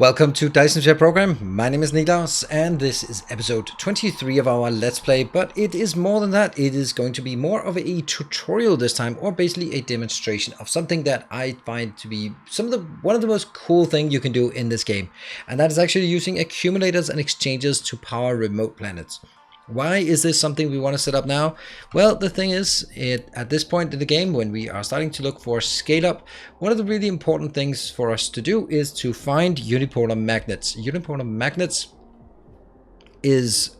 Welcome to Dyson Sphere Program. My name is Niklas and this is episode 23 of our Let's Play, but it is more than that. It is going to be more of a tutorial this time, or basically a demonstration of something that I find to be one of the most cool things you can do in this game. And that is actually using accumulators and exchanges to power remote planets. Why is this something we want to set up now? Well, the thing is, at this point in the game, when we are starting to look for scale up, one of the really important things for us to do is to find unipolar magnets. Unipolar magnets is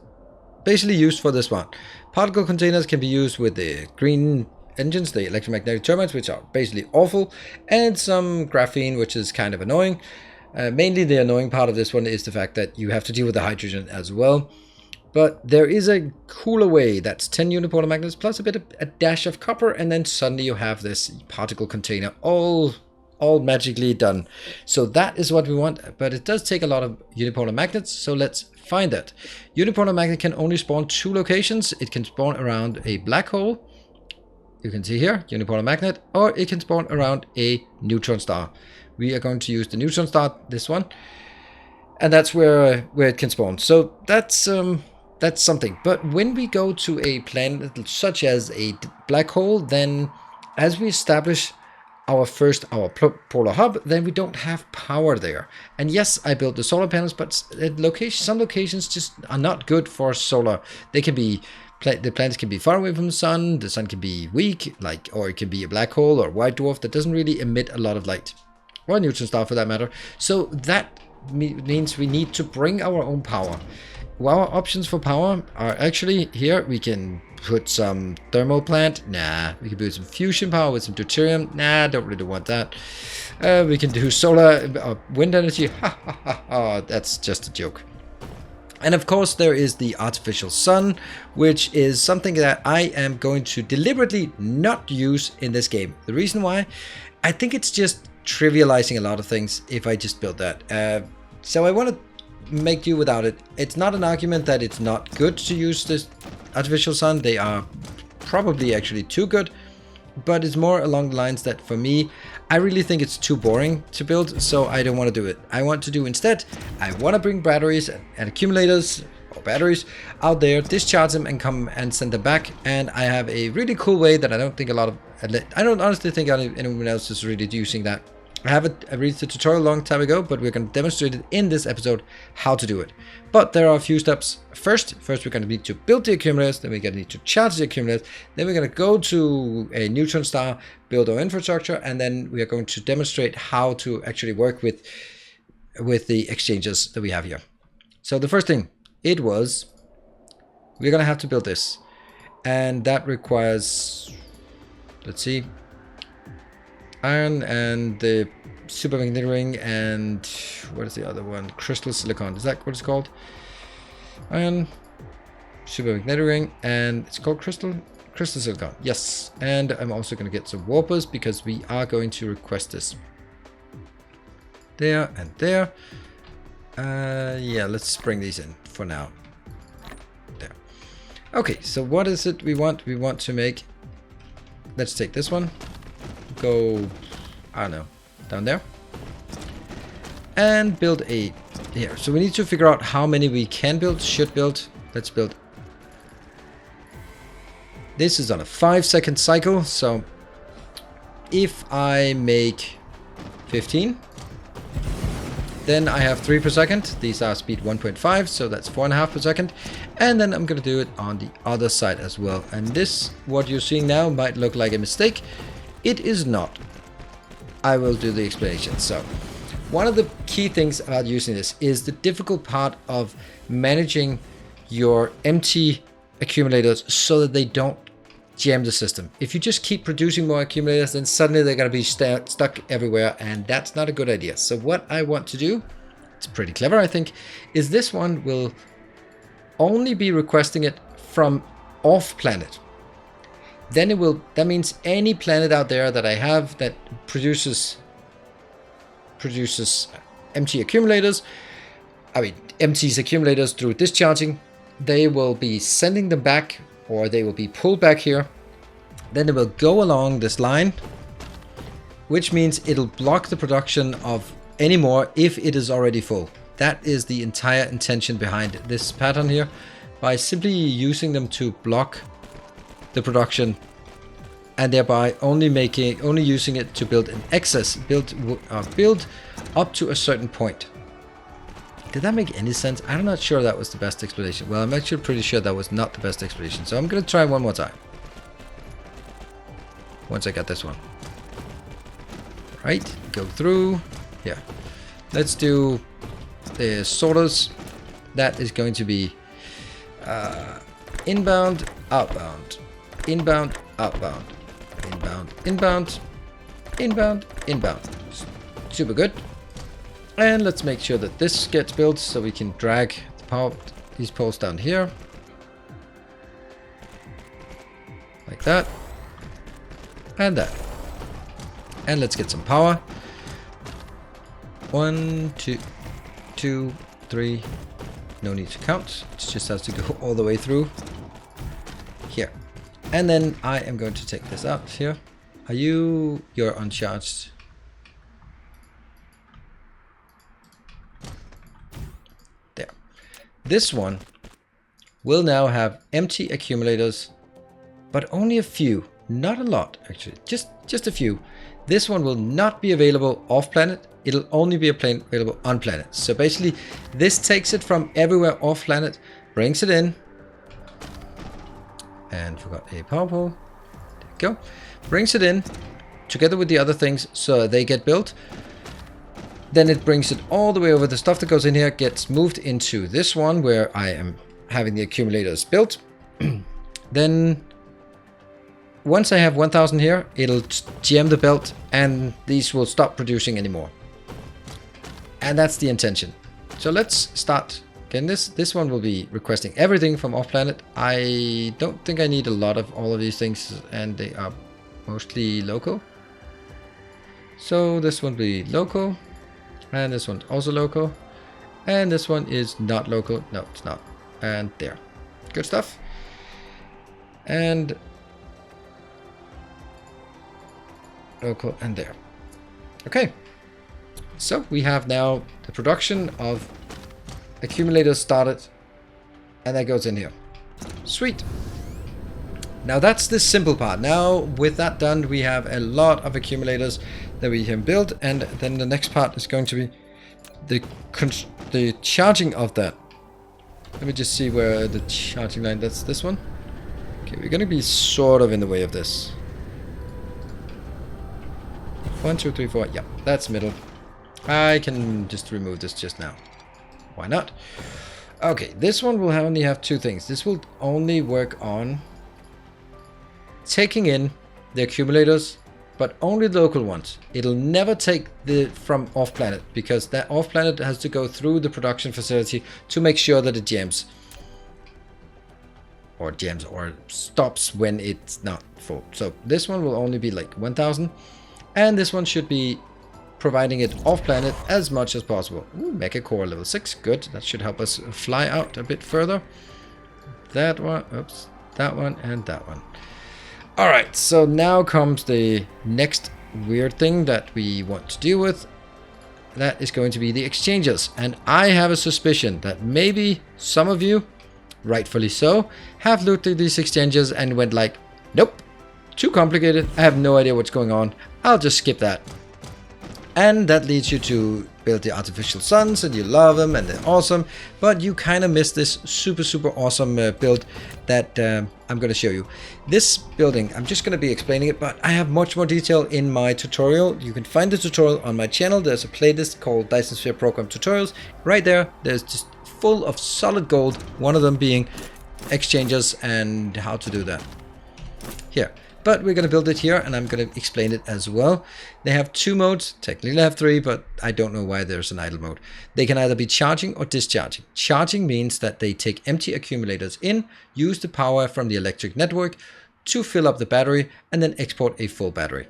basically used for this one. Particle containers can be used with the green engines, the electromagnetic turbines, which are basically awful, and some graphene, which is kind of annoying. Mainly the annoying part of this one is the fact that you have to deal with the hydrogen as well. But there is a cooler way. That's 10 unipolar magnets plus a dash of copper, and then suddenly you have this particle container all magically done. So that is what we want, but it does take a lot of unipolar magnets, so let's find that. Unipolar magnet can only spawn 2 locations. It can spawn around a black hole, you can see here, unipolar magnet, or it can spawn around a neutron star. We are going to use the neutron star, this one, and that's where it can spawn. So that's something. But when we go to a planet such as a black hole, then as we establish our polar hub, then we don't have power there. And yes, I built the solar panels, but some locations just are not good for solar. They can be, the planets can be far away from the sun can be weak, or it can be a black hole or a white dwarf that doesn't really emit a lot of light, or a neutron star for that matter. So that means we need to bring our own power. Well, our options for power are actually here. We can put some thermal plant. Nah. We can do some fusion power with some deuterium. Nah, don't really want that. We can do solar wind energy. Ha ha ha ha. That's just a joke. And of course there is the artificial sun, which is something that I am going to deliberately not use in this game. The reason why, I think it's just trivializing a lot of things if I just build that. So I want to make do without it. It's not an argument that it's not good to use this artificial sun. They are probably actually too good, but it's more along the lines that for me, I really think it's too boring to build, so I don't want to do it. I want to do instead, I want to bring batteries and accumulators or batteries out there, discharge them and come and send them back. And I have a really cool way that I don't honestly think anyone else is really using that. I read the tutorial a long time ago, but we're going to demonstrate it in this episode how to do it. But there are a few steps. First we're going to need to build the accumulators, then we're going to need to charge the accumulators, then we're going to go to a neutron star, build our infrastructure, and then we are going to demonstrate how to actually work with the exchanges that we have here. So the first thing, we're going to have to build this. And that requires, let's see, iron and the supermagnetic ring, and what is the other one? Crystal silicon. Is that what it's called? Iron, supermagnetic ring, and it's called crystal silicon. Yes. And I'm also going to get some warpers because we are going to request this. There and there. Yeah, let's bring these in for now. There. Okay, so what is it we want? We want to make, let's take this one. Go, I don't know, down there and build a here. So we need to figure out how many we can build, should build. Let's build. This is on a 5-second cycle. So if I make 15, then I have 3 per second. These are speed 1.5, so that's 4.5 per second. And then I'm going to do it on the other side as well. And this, what you're seeing now, might look like a mistake. It is not. I will do the explanation. So, one of the key things about using this is the difficult part of managing your empty accumulators so that they don't jam the system. If you just keep producing more accumulators, then suddenly they're going to be stuck everywhere, and that's not a good idea. So what I want to do, it's pretty clever I think, is this one will only be requesting it from off planet. Then that means any planet out there that I have that produces empty accumulators, empties accumulators through discharging, they will be sending them back, or they will be pulled back here. Then they will go along this line, which means it'll block the production of anymore if it is already full. That is the entire intention behind this pattern here. By simply using them to block the production and thereby only using it to build an excess build up to a certain point. Did that make any sense? I'm not sure that was the best explanation. Well, I'm actually pretty sure that was not the best explanation. So I'm going to try one more time. Once I got this one. Right, go through. Here. Let's do the sorters. That is going to be inbound, outbound. Inbound, outbound. Inbound, inbound. Inbound, inbound. Super good. And let's make sure that this gets built so we can drag these poles down here. Like that. And that. And let's get some power. 1, 2, 3. No need to count. It just has to go all the way through. Here. And then I am going to take this out here. You're uncharged. There. This one will now have empty accumulators, but only a few. Not a lot, actually. Just a few. This one will not be available off planet. It'll only be available on planet. So basically, this takes it from everywhere off planet, brings it in, and forgot a power pole. There we go. Brings it in together with the other things so they get built. Then it brings it all the way over. The stuff that goes in here gets moved into this one where I am having the accumulators built. Then once I have 1000 here, it'll GM the belt and these will stop producing anymore. And that's the intention. So let's start. Again, this one will be requesting everything from off planet. I don't think I need a lot of all of these things, and they are mostly local. So this one will be local, and this one's also local, and this one is not local. No, it's not. And there. Good stuff. And local and there. Okay. So we have now the production of accumulators started, and that goes in here. Sweet. Now that's the simple part. Now with that done, we have a lot of accumulators that we can build, and then the next part is going to be the charging of that. Let me just see where the charging line, that's this one. Okay, we're going to be sort of in the way of this. 1, 2, 3, 4. Yeah, that's middle. I can just remove this just now. Why not? Okay, this one will only have two things. This will only work on taking in the accumulators, but only the local ones. It'll never take the from off planet, because that off planet has to go through the production facility to make sure that it jams. Or jams or stops when it's not full. So this one will only be like 1000, and this one should be providing it off planet as much as possible. Ooh, Mecha Core level 6, good. That should help us fly out a bit further. That one, oops, that one, and that one. Alright, so now comes the next weird thing that we want to deal with. That is going to be the exchanges. And I have a suspicion that maybe some of you, rightfully so, have looked at these exchanges and went like, nope, too complicated, I have no idea what's going on, I'll just skip that. And that leads you to build the artificial suns, and you love them and they're awesome, but you kind of miss this super awesome build that I'm going to show you. This building, I'm just going to be explaining it, but I have much more detail in my tutorial. You can find the tutorial on my channel. There's a playlist called Dyson Sphere Program Tutorials. Right there, there's just full of solid gold, one of them being exchanges and how to do that. Here. But we're going to build it here, and I'm going to explain it as well. They have two modes. Technically they have three, but I don't know why there's an idle mode. They can either be charging or discharging. Charging means that they take empty accumulators in, use the power from the electric network to fill up the battery, and then export a full battery.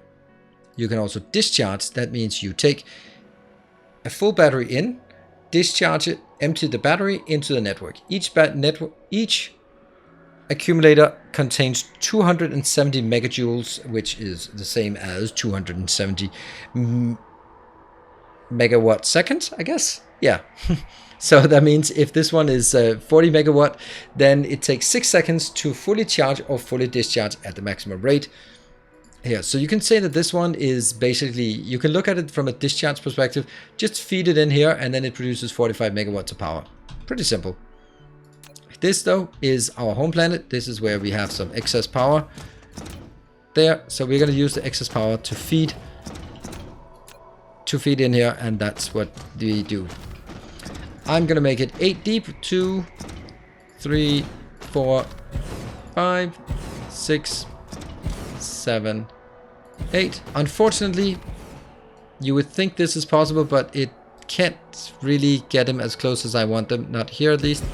You can also discharge. That means you take a full battery in, discharge it, empty the battery into the network. Each accumulator contains 270 megajoules, which is the same as 270 megawatt second, I guess. Yeah. So that means if this one is 40 megawatt, then it takes 6 seconds to fully charge or fully discharge at the maximum rate. Here, so you can say that this one is basically, you can look at it from a discharge perspective, just feed it in here and then it produces 45 megawatts of power. Pretty simple. This though is our home planet. This is where we have some excess power there. So we're going to use the excess power to feed in here, and that's what we do. I'm going to make it 8 deep. 2, 3, 4, 5, 6, 7, 8. Unfortunately, you would think this is possible, but it can't really get them as close as I want them. Not here at least.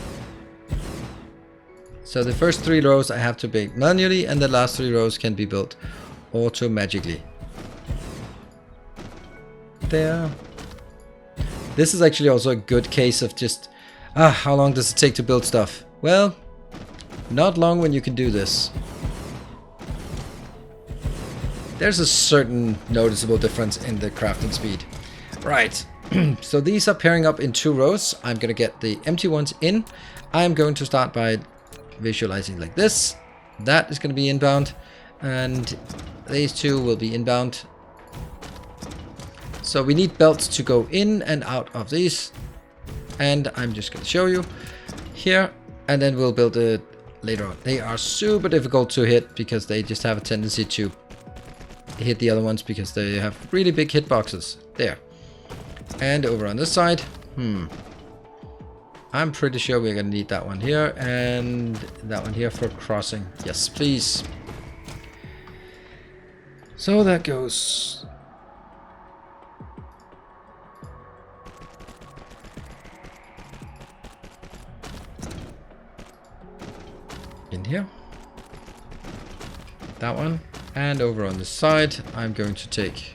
So the first 3 rows I have to build manually, and the last 3 rows can be built auto-magically. There. This is actually also a good case of just, how long does it take to build stuff? Well, not long when you can do this. There's a certain noticeable difference in the crafting speed. Right, so these are pairing up in 2 rows. I'm going to get the empty ones in. I'm going to start by visualizing like this. That is going to be inbound, and these 2 will be inbound. So we need belts to go in and out of these, and I'm just going to show you here, and then we'll build it later on. They are super difficult to hit because they just have a tendency to hit the other ones because they have really big hitboxes. There. And over on this side, I'm pretty sure we're going to need that one here and that one here for crossing. Yes, please. So that goes in here. That one. And over on this side, I'm going to take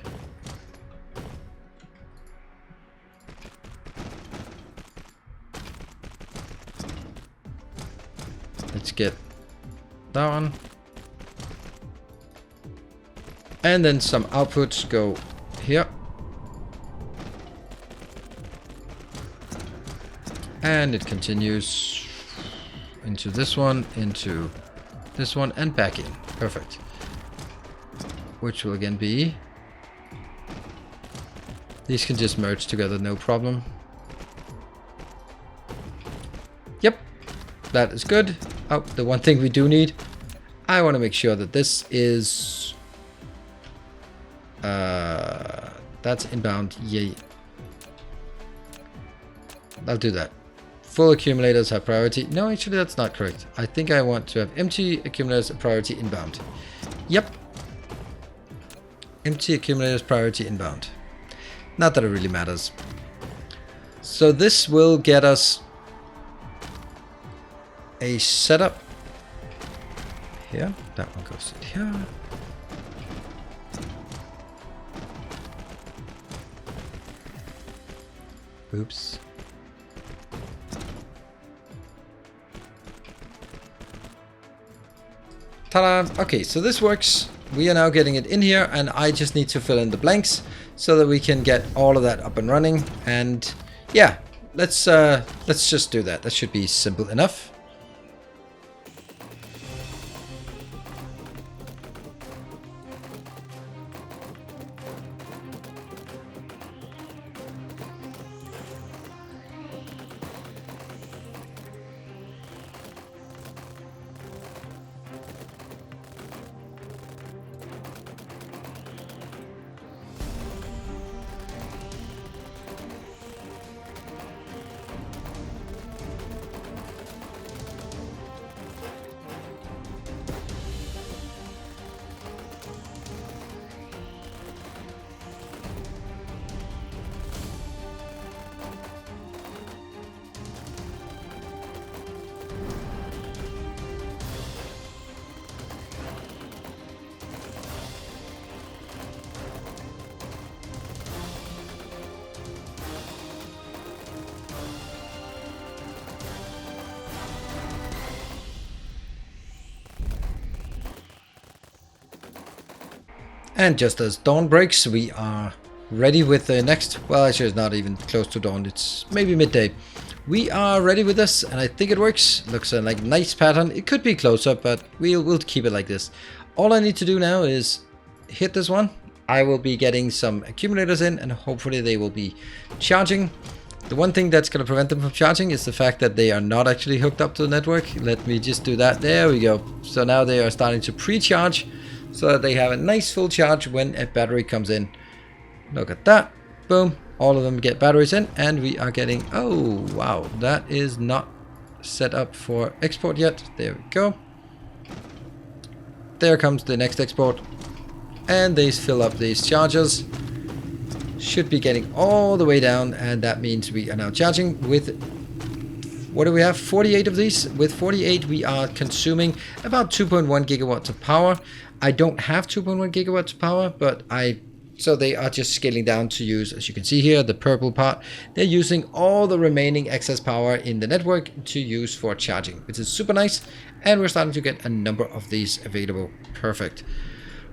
let's get that one. And then some outputs go here. And it continues into this one, and back in. Perfect. Which will again be... These can just merge together, no problem. Yep, that is good. Oh, the one thing we do need, I want to make sure that this is... that's inbound, yay. I'll do that. Full accumulators have priority. No, actually that's not correct. I think I want to have empty accumulators priority inbound. Yep. Empty accumulators priority inbound. Not that it really matters. So this will get us a setup here. That one goes in here. Oops. Ta-da! Okay, so this works. We are now getting it in here, and I just need to fill in the blanks so that we can get all of that up and running. And yeah, let's just do that. That should be simple enough. And just as dawn breaks, we are ready with the next, well, actually it's not even close to dawn, it's maybe midday. We are ready with this, and I think it works. Looks like a nice pattern. It could be closer, but we'll keep it like this. All I need to do now is hit this one. I will be getting some accumulators in, and hopefully they will be charging. The one thing that's going to prevent them from charging is the fact that they are not actually hooked up to the network. Let me just do that. There we go. So now they are starting to pre-charge so that they have a nice full charge when a battery comes in. Look at that. Boom. All of them get batteries in, and we are getting, oh wow, that is not set up for export yet. There we go. There comes the next export, and they fill up these chargers. Should be getting all the way down, and that means we are now charging with, what do we have, 48 of these. With 48 we are consuming about 2.1 gigawatts of power. I don't have 2.1 gigawatts of power, but so they are just scaling down to use, as you can see here, the purple part. They're using all the remaining excess power in the network to use for charging, which is super nice. And we're starting to get a number of these available. Perfect.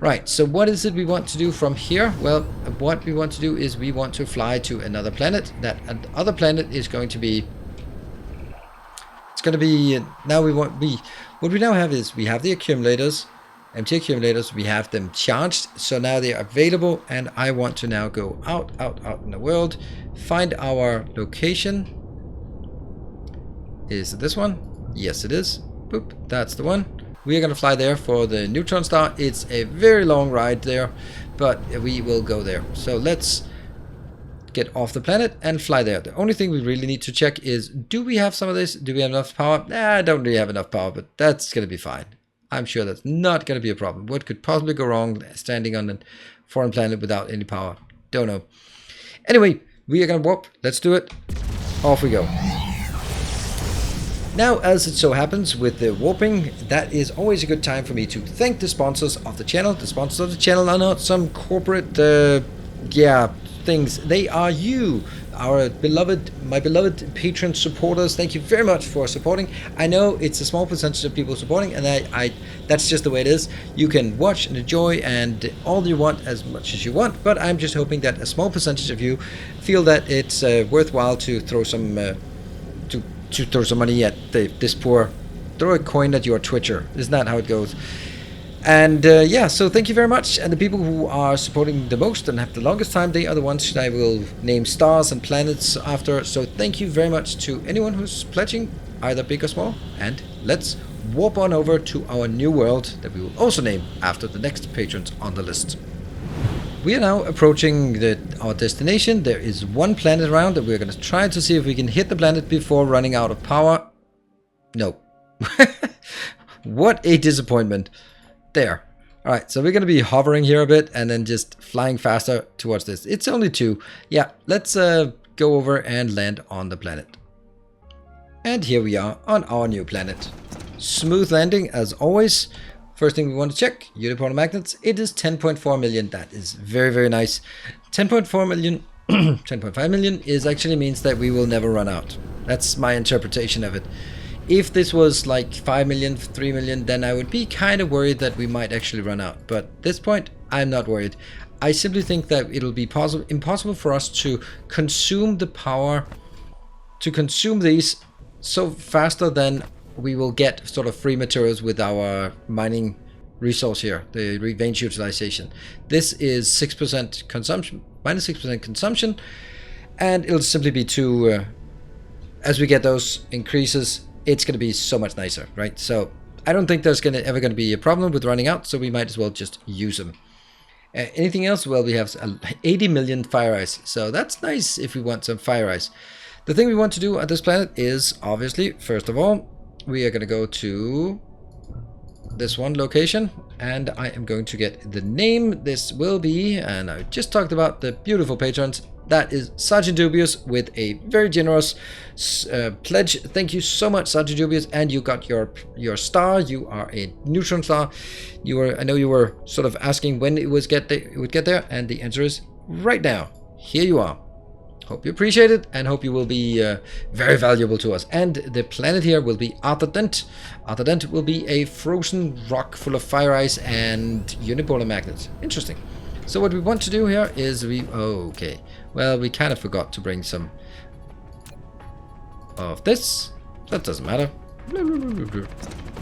Right, so what is it we want to do from here? Well, what we want to do is we want to fly to another planet. That other planet is going to be, it's going to be, now what we now have is we have the accumulators, empty accumulators, we have them charged, so now they are available, and I want to now go out in the world, find our location. Is it this one? Yes it is. Boop, that's the one. We are going to fly there for the neutron star. It's a very long ride there, but we will go there. So let's get off the planet and fly there. The only thing we really need to check is, do we have some of this? Do we have enough power? I don't really have enough power, but that's going to be fine. I'm sure that's not going to be a problem. What could possibly go wrong standing on a foreign planet without any power? Don't know. Anyway, we are going to warp. Let's do it. Off we go. Now, as it so happens with the warping, that is always a good time for me to thank the sponsors of the channel. The sponsors of the channel are not some corporate, things. They are you, my beloved patron supporters. Thank you very much for supporting. I know it's a small percentage of people supporting, and I that's just the way it is. You can watch and enjoy and all you want as much as you want, but I'm just hoping that a small percentage of you feel that it's worthwhile to throw some to throw some money at this poor, throw a coin at your Twitcher. Isn't that how it goes? And yeah, so thank you very much. And the people who are supporting the most and have the longest time, they are the ones that I will name stars and planets after. So thank you very much to anyone who's pledging, either big or small. And let's warp on over to our new world that we will also name after the next patrons on the list. We are now approaching our destination. There is one planet around, and we're going to try to see if we can hit the planet before running out of power. No. What a disappointment. There. Alright, so we're going to be hovering here a bit and then just flying faster towards this. It's only 2. Yeah, let's go over and land on the planet. And here we are on our new planet. Smooth landing as always. First thing we want to check, unipolar magnets. It is 10.4 million. That is very, very nice. 10.4 million, 10.5 million is actually means that we will never run out. That's my interpretation of it. If this was like 5 million, 3 million, then I would be kind of worried that we might actually run out. But at this point, I'm not worried. I simply think that it'll be impossible for us to consume the power, to consume these so faster than we will get sort of free materials with our mining resource here, the range utilization. This is 6% consumption, minus 6% consumption, and it'll simply be too, as we get those increases, it's going to be so much nicer, right? So I don't think there's ever going to be a problem with running out, so we might as well just use them. Anything else? Well, we have 80 million fire ice, so that's nice if we want some fire ice. The thing we want to do at this planet is, obviously, first of all, we are going to go to this one location, and I am going to get the name. This will be, and I just talked about the beautiful patrons, that is Sergeant Dubious with a very generous pledge. Thank you so much, Sergeant Dubious, and you got your star. You are a neutron star. I know you were sort of asking when it would get there, and the answer is right now. Here you are. Hope you appreciate it, and hope you will be very valuable to us. And the planet here will be Arthur Dent. Arthur Dent will be a frozen rock full of fire ice and unipolar magnets. Interesting. So what we want to do here is okay. Well, we kind of forgot to bring some of this. That doesn't matter.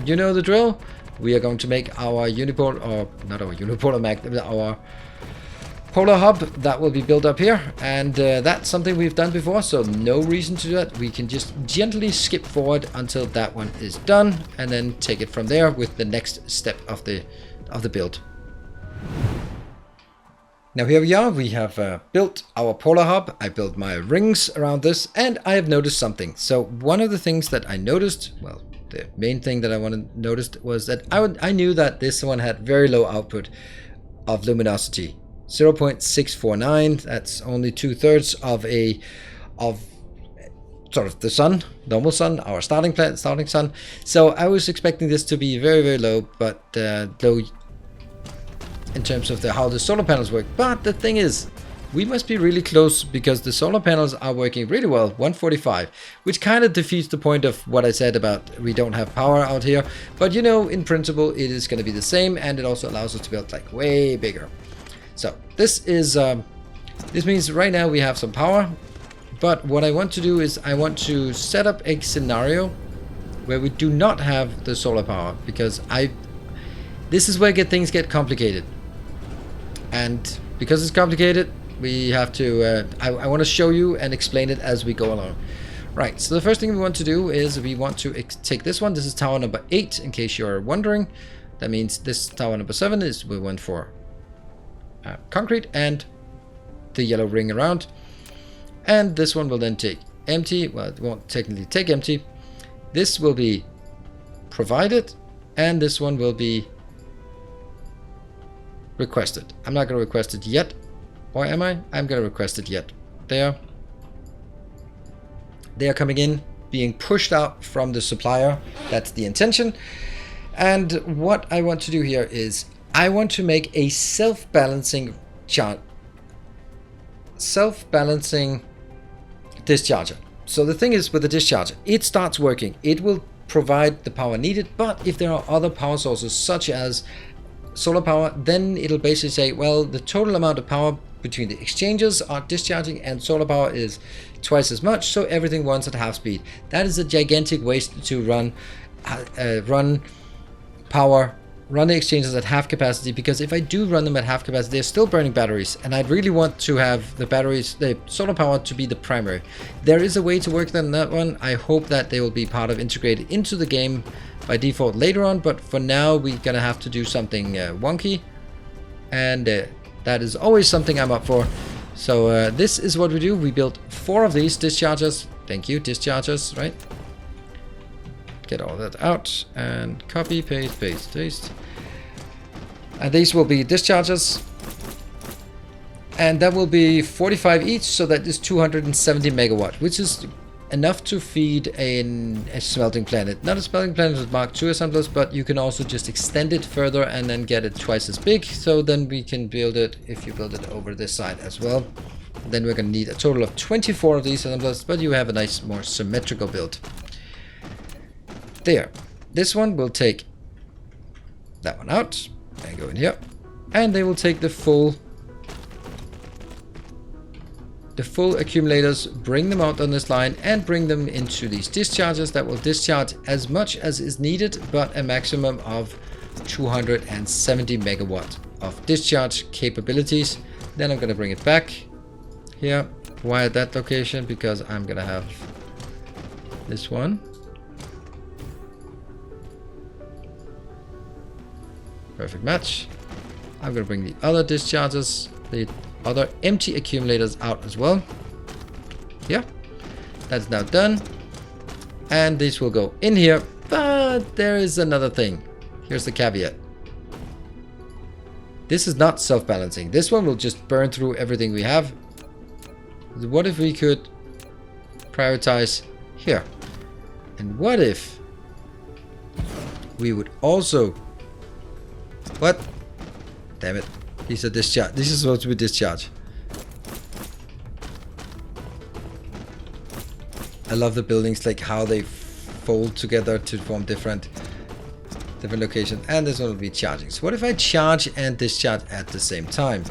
You know the drill. We are going to make our unipolar, or not our unipolar magnet, our polar hub that will be built up here, and that's something we've done before, so no reason to do that. We can just gently skip forward until that one is done, and then take it from there with the next step of the build. Now here we are. We have built our polar hub. I built my rings around this, and I have noticed something. So one of the things that I noticed, well, the main thing that I noticed was that I knew that this one had very low output of luminosity. 0.649. That's only 2/3 of sort of the sun, normal sun, our starting sun. So I was expecting this to be very, very low, but low in terms of how the solar panels work. But the thing is, we must be really close, because the solar panels are working really well, 145, which kind of defeats the point of what I said about we don't have power out here. But you know, in principle, it is going to be the same, and it also allows us to build like way bigger. So this means right now we have some power, but what I want to do is I want to set up a scenario where we do not have the solar power, because this is where things get complicated. And because it's complicated, we have to, I want to show you and explain it as we go along. Right, so the first thing we want to do is we want to take this one. This is tower number 8, in case you're wondering. That means this tower number 7 is we went for concrete and the yellow ring around. And this one will then take empty. Well, it won't technically take empty. This will be provided, and this one will be requested. I'm not going to request it yet. Or am I? I'm going to request it yet. There. They are coming in, being pushed out from the supplier. That's the intention. And what I want to do here is I want to make a self-balancing discharger. So the thing is with the discharger, it starts working. It will provide the power needed, but if there are other power sources such as solar power, then it'll basically say, well, the total amount of power between the exchanges are discharging and solar power is twice as much, so everything runs at half speed. That is a gigantic waste to run the exchanges at half capacity, because if I do run them at half capacity, they're still burning batteries, and I'd really want to have the batteries, the solar power, to be the primary. There is a way to work on that one. I hope that they will be part of integrated into the game by default later on, but for now we're gonna have to do something wonky, and that is always something I'm up for. So this is what we do. We built 4 of these dischargers. Thank you, dischargers, right? Get all that out and copy, paste, paste, paste. And these will be dischargers. And that will be 45 each, so that is 270 megawatt, which is enough to feed a smelting planet. Not a smelting planet with Mark II assemblers, but you can also just extend it further and then get it twice as big. So then we can build it, if you build it over this side as well. Then we're going to need a total of 24 of these assemblers, but you have a nice, more symmetrical build. There. This one will take that one out and go in here, and they will take the full accumulators, bring them out on this line, and bring them into these dischargers that will discharge as much as is needed, but a maximum of 270 megawatt of discharge capabilities. Then I'm going to bring it back here. Why at that location? Because I'm going to have this one. Perfect match. I'm going to bring the other dischargers, the other empty accumulators out as well. Yeah, that's now done. And these will go in here, but there is another thing. Here's the caveat. This is not self-balancing. This one will just burn through everything we have. What if we could prioritize here? And what if we would also... What? Damn it. These are discharge. This is supposed to be discharge. I love the buildings, like how they fold together to form different locations. And this one will be charging. So what if I charge and discharge at the same time?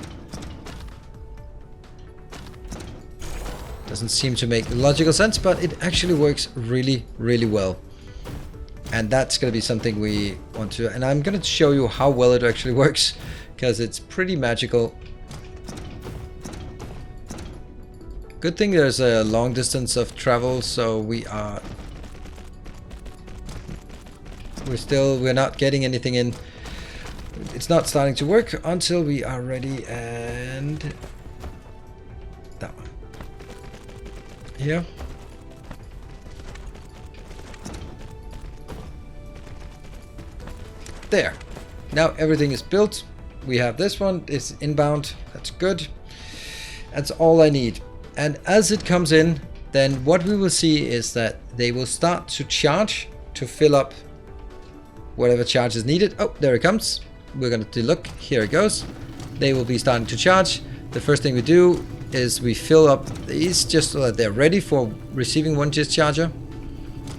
Doesn't seem to make logical sense, but it actually works really, really well. And that's going to be something we want to... And I'm going to show you how well it actually works, because it's pretty magical. Good thing there's a long distance of travel, so we're not getting anything in. It's not starting to work until we are ready, and that one here. There. Now everything is built. We have this one. It's inbound. That's good. That's all I need. And as it comes in, then what we will see is that they will start to charge to fill up whatever charge is needed. Oh, there it comes. We're going to look. Here it goes. They will be starting to charge. The first thing we do is we fill up these just so that they're ready for receiving one discharger.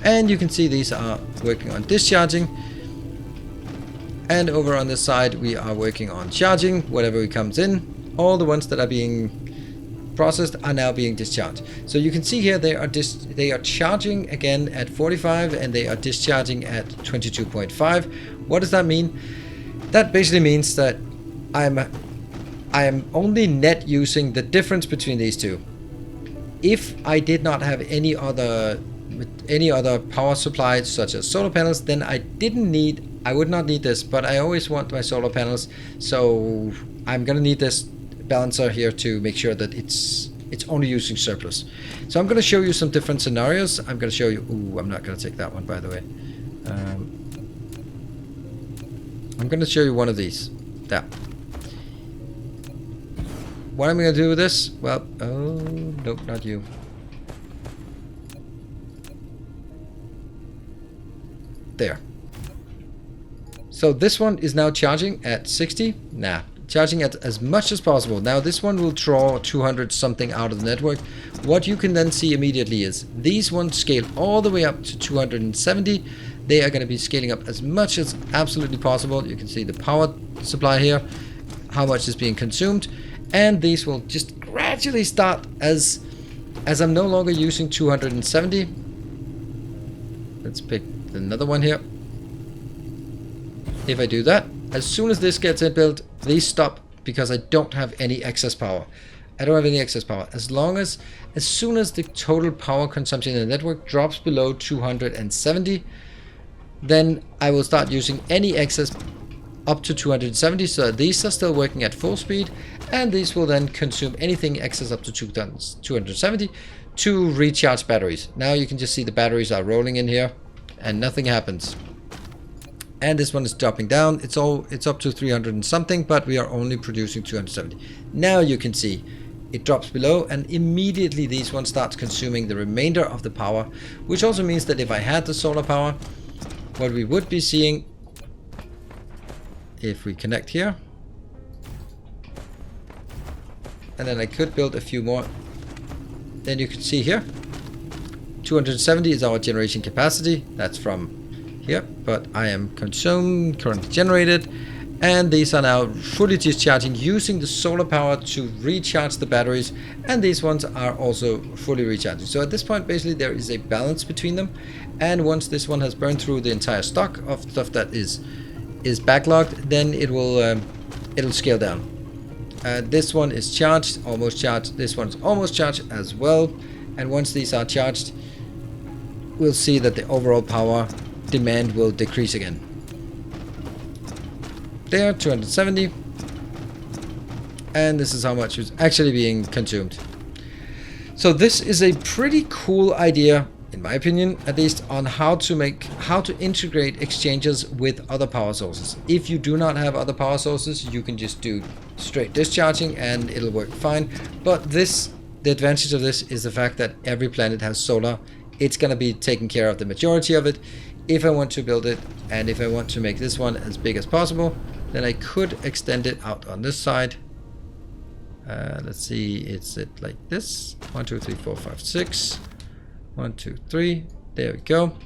And you can see these are working on discharging. And over on this side, we are working on charging whatever comes in. All the ones that are being processed are now being discharged. So you can see here they are charging again at 45 and they are discharging at 22.5. What does that mean? That basically means that I am only net using the difference between these two. If I did not have any other power supply such as solar panels, then I would not need this, but I always want my solar panels, so I'm gonna need this balancer here to make sure that it's only using surplus. So I'm going to show you some different scenarios. I'm going to show you... Ooh, I'm not going to take that one, by the way. I'm going to show you one of these. That. What am I going to do with this? Well, oh, nope, not you. There. So this one is now charging at 60. Nah. Charging at as much as possible. Now this one will draw 200 something out of the network. What you can then see immediately is these ones scale all the way up to 270. They are going to be scaling up as much as absolutely possible. You can see the power supply here, how much is being consumed, and these will just gradually start as I'm no longer using 270. Let's pick another one here. If I do that, as soon as this gets inbuilt, these stop because I don't have any excess power. I don't have any excess power. As soon as the total power consumption in the network drops below 270, then I will start using any excess up to 270. So these are still working at full speed, and these will then consume anything excess up to 270 to recharge batteries. Now you can just see the batteries are rolling in here, and nothing happens. And this one is dropping down. It's up to 300 and something, but we are only producing 270. Now you can see it drops below, and immediately these ones start consuming the remainder of the power, which also means that if I had the solar power, what we would be seeing, if we connect here, and then I could build a few more, then you can see here, 270 is our generation capacity. That's from here, but I am consumed, currently generated, and these are now fully discharging using the solar power to recharge the batteries, and these ones are also fully recharging. So at this point, basically, there is a balance between them, and once this one has burned through the entire stock of stuff that is backlogged, then it'll scale down. This one is charged, almost charged. This one's almost charged as well, and once these are charged, we'll see that the overall power demand will decrease again. There, 270, and this is how much is actually being consumed. So this is a pretty cool idea, in my opinion, at least, on how to integrate exchanges with other power sources. If you do not have other power sources, you can just do straight discharging and it'll work fine. But the advantage of this is the fact that every planet has solar. It's going to be taking care of the majority of it. If I want to build it, and if I want to make this one as big as possible, then I could extend it out on this side. Let's see, it's like this. 1, 2, 3, 4, 5, 6. 1, 2, 3. There we go.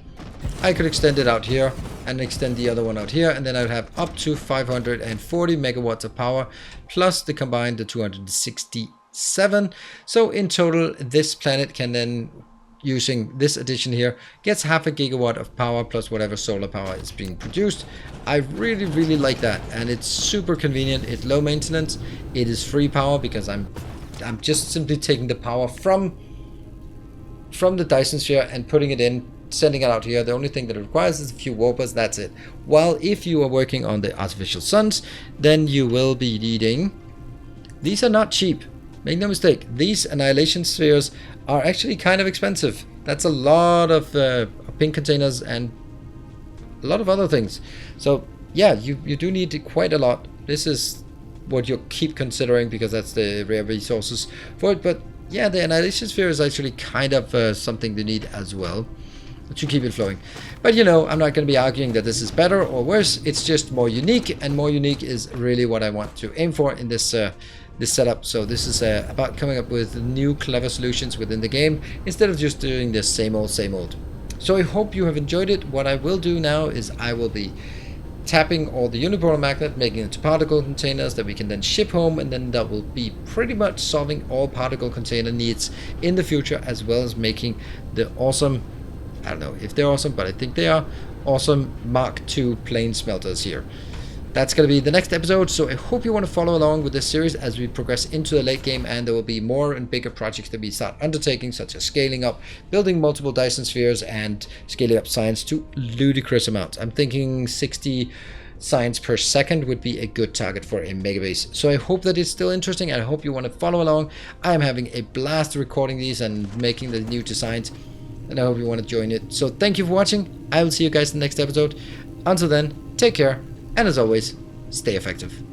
I could extend it out here and extend the other one out here, and then I would have up to 540 megawatts of power, plus the 260 7. So in total, this planet can then, using this addition here, gets half a gigawatt of power plus whatever solar power is being produced. I really like that, and it's super convenient. It's low maintenance. It is free power because I'm just simply taking the power from the Dyson Sphere and putting it in, sending it out here. The only thing that it requires is a few warpers, that's it. While if you are working on the artificial suns, then you will be needing, these are not cheap, make no mistake, these annihilation spheres are actually kind of expensive. That's a lot of pink containers and a lot of other things. So yeah, you do need quite a lot. This is what you keep considering because that's the rare resources for it. But yeah, the annihilation sphere is actually kind of something they need as well to keep it flowing. But you know, I'm not going to be arguing that this is better or worse. It's just more unique, and more unique is really what I want to aim for in this this setup. So this is about coming up with new clever solutions within the game instead of just doing the same old. So I hope you have enjoyed it. What I will do now is I will be tapping all the unipolar magnet, making it into particle containers that we can then ship home, and then that will be pretty much solving all particle container needs in the future, as well as making the awesome, I don't know if they're awesome, but I think they are awesome Mark II plane smelters here. That's going to be the next episode, so I hope you want to follow along with this series as we progress into the late game, and there will be more and bigger projects that we start undertaking, such as scaling up, building multiple Dyson spheres, and scaling up science to ludicrous amounts. I'm thinking 60 science per second would be a good target for a megabase. So I hope that it's still interesting, and I hope you want to follow along. I am having a blast recording these and making the new designs, and I hope you want to join it. So thank you for watching. I will see you guys in the next episode. Until then, take care. And as always, stay effective.